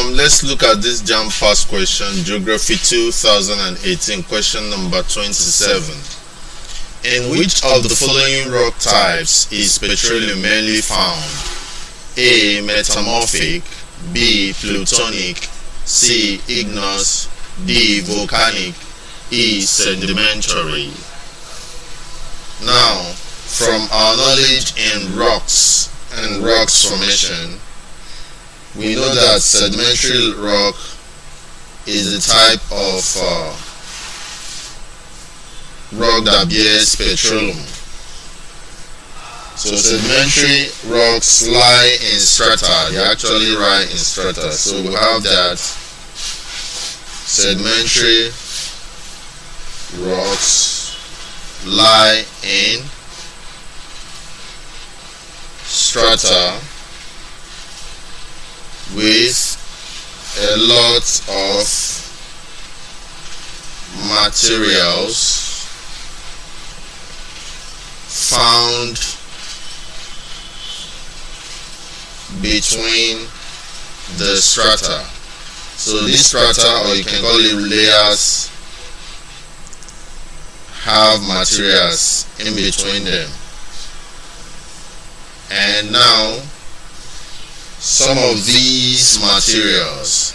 Let's look at this JAMB past question, Geography 2018, question number 27. In which of the following rock types is petroleum mainly found? A. Metamorphic, B. Plutonic, C. Igneous, D. Volcanic, E. Sedimentary. Now, from our knowledge in rocks and rocks formation, we know that sedimentary rock is a type of rock that bears petroleum. So sedimentary rocks lie in strata. They actually lie in strata. So we have that sedimentary rocks lie in strata with a lot of materials found between the strata. So these strata, or you can call it layers, have materials in between them. And now some of these materials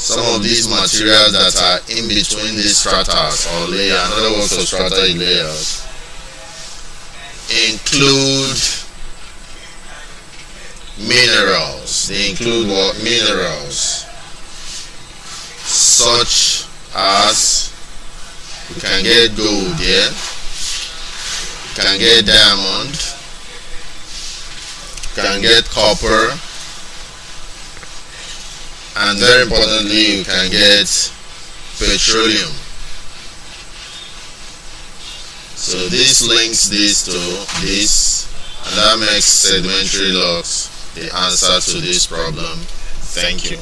that are in between these stratas or layers, another word for strata is layers, include minerals. They include what? Minerals such as, you can get gold, yeah, you can get diamond, you can get copper, and very importantly, you can get petroleum. So this links this to this, and that makes sedimentary rocks the answer to this problem. Thank you.